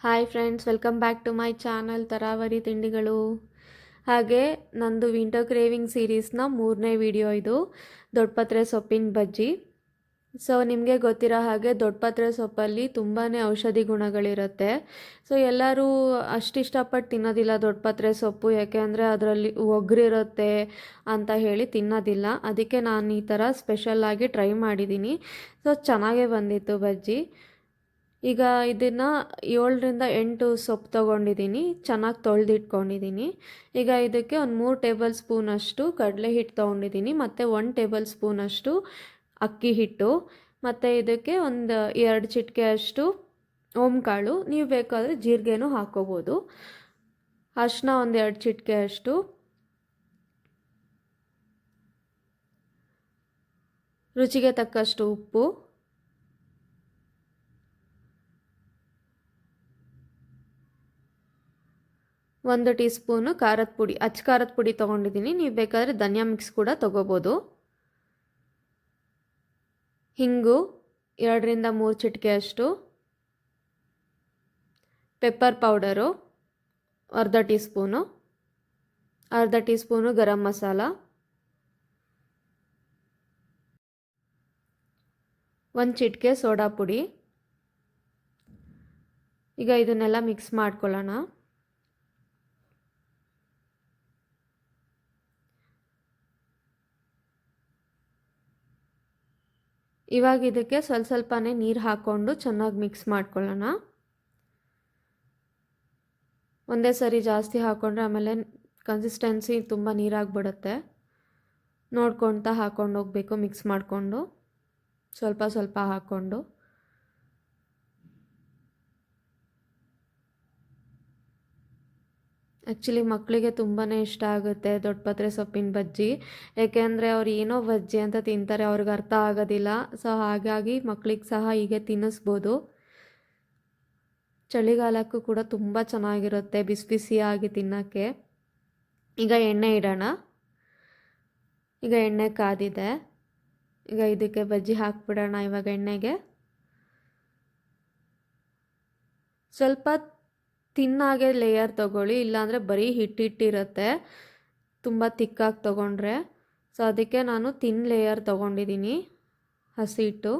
Hi friends, welcome back to my channel ತರಾವರಿ ತಿಂಡಿಗಳು. ಹಾಗೆ ನಂದು ವಿಂಟರ್ ಕ್ರೇವಿಂಗ್ ಸೀರೀಸ್ನ 3ನೇ ವಿಡಿಯೋ ಇದು, ದೊಡ್ಡಪತ್ರೆ ಸೊಪ್ಪಿನ ಬಜ್ಜಿ. ಸೊ ನಿಮಗೆ ಗೊತ್ತಿರೋ ಹಾಗೆ ದೊಡ್ಡಪತ್ರೆ ಸೊಪ್ಪಲ್ಲಿ ತುಂಬಾ ಔಷಧಿ ಗುಣಗಳಿರುತ್ತೆ. ಸೊ ಎಲ್ಲರೂ ಅಷ್ಟಿಷ್ಟಪಟ್ಟು ತಿನ್ನೋದಿಲ್ಲ ದೊಡ್ಡಪತ್ರೆ ಸೊಪ್ಪು, ಯಾಕೆ ಅಂದರೆ ಅದರಲ್ಲಿ ಒಗ್ರಿರುತ್ತೆ ಅಂತ ಹೇಳಿ ತಿನ್ನೋದಿಲ್ಲ. ಅದಕ್ಕೆ ನಾನು ಈ ಥರ ಸ್ಪೆಷಲ್ಲಾಗಿ ಟ್ರೈ ಮಾಡಿದ್ದೀನಿ. ಸೊ ಚೆನ್ನಾಗೇ ಬಂದಿತ್ತು ಬಜ್ಜಿ. ಈಗ ಇದನ್ನು 7ರಿಂದ 8 ಸೊಪ್ಪು ತೊಗೊಂಡಿದ್ದೀನಿ, ಚೆನ್ನಾಗಿ ತೊಳೆದಿಟ್ಕೊಂಡಿದ್ದೀನಿ. ಈಗ ಇದಕ್ಕೆ ಒಂದು 3 ಟೇಬಲ್ ಸ್ಪೂನಷ್ಟು ಕಡಲೆ ಹಿಟ್ಟು ತೊಗೊಂಡಿದ್ದೀನಿ, ಮತ್ತು 1 ಟೇಬಲ್ ಸ್ಪೂನಷ್ಟು ಅಕ್ಕಿ ಹಿಟ್ಟು, ಮತ್ತು ಇದಕ್ಕೆ ಒಂದು 2 ಚಿಟಿಕೆ ಅಷ್ಟು ಓಂಕಾಳು, ನೀವು ಬೇಕಾದರೆ ಜೀರಿಗೆನೂ ಹಾಕ್ಕೋಬೋದು. ಅರಿಶಿನ ಒಂದು 2 ಚಿಟಿಕೆ ಅಷ್ಟು, ರುಚಿಗೆ ತಕ್ಕಷ್ಟು ಉಪ್ಪು, ಒಂದು ಟೀ ಸ್ಪೂನು ಖಾರದ ಪುಡಿ, ಅಚ್ಚ ಖಾರದ ಪುಡಿ ತೊಗೊಂಡಿದ್ದೀನಿ, ನೀವು ಬೇಕಾದರೆ ಧನಿಯಾ ಮಿಕ್ಸ್ ಕೂಡ ತೊಗೋಬೋದು. ಹಿಂಗು 2ರಿಂದ 3 ಚಿಟಿಕೆ ಅಷ್ಟು, ಪೆಪ್ಪರ್ ಪೌಡರು ಅರ್ಧ ಟೀ ಸ್ಪೂನು, ಅರ್ಧ ಟೀ ಸ್ಪೂನು ಗರಂ ಮಸಾಲ, 1 ಚಿಟಿಕೆ ಸೋಡಾ ಪುಡಿ. ಈಗ ಇದನ್ನೆಲ್ಲ ಮಿಕ್ಸ್ ಮಾಡ್ಕೊಳ್ಳೋಣ. ಇವಾಗ ಇದಕ್ಕೆ ಸ್ವಲ್ಪನೇ ನೀರು ಹಾಕ್ಕೊಂಡು ಚೆನ್ನಾಗಿ ಮಿಕ್ಸ್ ಮಾಡ್ಕೊಳ್ಳೋಣ. ಒಂದೇ ಸರಿ ಜಾಸ್ತಿ ಹಾಕ್ಕೊಂಡ್ರೆ ಆಮೇಲೆ ಕನ್ಸಿಸ್ಟೆನ್ಸಿ ತುಂಬ ನೀರಾಗಿಬಿಡುತ್ತೆ. ನೋಡ್ಕೊಳ್ತಾ ಹಾಕ್ಕೊಂಡು ಹೋಗಬೇಕು, ಮಿಕ್ಸ್ ಮಾಡಿಕೊಂಡು ಸ್ವಲ್ಪ ಸ್ವಲ್ಪ ಹಾಕ್ಕೊಂಡು. ಆ್ಯಕ್ಚುಲಿ ಮಕ್ಕಳಿಗೆ ತುಂಬಾ ಇಷ್ಟ ಆಗುತ್ತೆ ದೊಡ್ಡಪತ್ರೆ ಸೊಪ್ಪಿನ ಬಜ್ಜಿ, ಏಕೆಂದರೆ ಅವ್ರು ಏನೋ ಬಜ್ಜಿ ಅಂತ ತಿಂತಾರೆ, ಅವ್ರಿಗೆ ಅರ್ಥ ಆಗೋದಿಲ್ಲ. ಸೊ ಹಾಗಾಗಿ ಮಕ್ಕಳಿಗೆ ಸಹ ಹೀಗೆ ತಿನ್ನಿಸ್ಬೋದು. ಚಳಿಗಾಲಕ್ಕೂ ಕೂಡ ತುಂಬ ಚೆನ್ನಾಗಿರುತ್ತೆ ಬಿಸಿ ಬಿಸಿಯಾಗಿ ತಿನ್ನೋಕ್ಕೆ. ಈಗ ಎಣ್ಣೆ ಇಡೋಣ. ಈಗ ಎಣ್ಣೆ ಕಾದಿದೆ, ಈಗ ಇದಕ್ಕೆ ಬಜ್ಜಿ ಹಾಕ್ಬಿಡೋಣ. ಇವಾಗ ಎಣ್ಣೆಗೆ ಸ್ವಲ್ಪ ತಿನ್ನಾಗೆ ಲೇಯರ್ ತೊಗೊಳ್ಳಿ, ಇಲ್ಲಾಂದರೆ ಬರೀ ಹಿಟ್ಟಿಟ್ಟಿರುತ್ತೆ ತುಂಬ ತಿಕ್ಕಾಗಿ ತೊಗೊಂಡ್ರೆ. ಸೊ ಅದಕ್ಕೆ ನಾನು ತಿನ್ ಲೇಯರ್ ತೊಗೊಂಡಿದ್ದೀನಿ, ಹಸಿ ಹಿಟ್ಟು.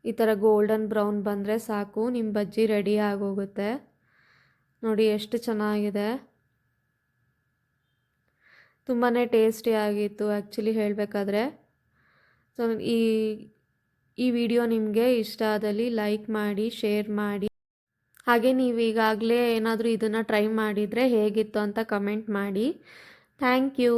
ಈ ಥರ ಗೋಲ್ಡನ್ ಬ್ರೌನ್ ಬಂದರೆ ಸಾಕು, ನಿಮ್ಮ ಬಜ್ಜಿ ರೆಡಿ ಆಗೋಗುತ್ತೆ. ನೋಡಿ ಎಷ್ಟು ಚೆನ್ನಾಗಿದೆ, ತುಂಬಾ ಟೇಸ್ಟಿಯಾಗಿತ್ತು ಆ್ಯಕ್ಚುಲಿ ಹೇಳಬೇಕಾದ್ರೆ. ಸೊ ಈ ವಿಡಿಯೋ ನಿಮಗೆ ಇಷ್ಟ ಆದಲ್ಲಿ ಲೈಕ್ ಮಾಡಿ, ಶೇರ್ ಮಾಡಿ. ಹಾಗೆ ನೀವು ಈಗಾಗಲೇ ಏನಾದರೂ ಇದನ್ನು ಟ್ರೈ ಮಾಡಿದರೆ ಹೇಗಿತ್ತು ಅಂತ ಕಮೆಂಟ್ ಮಾಡಿ. Thank you.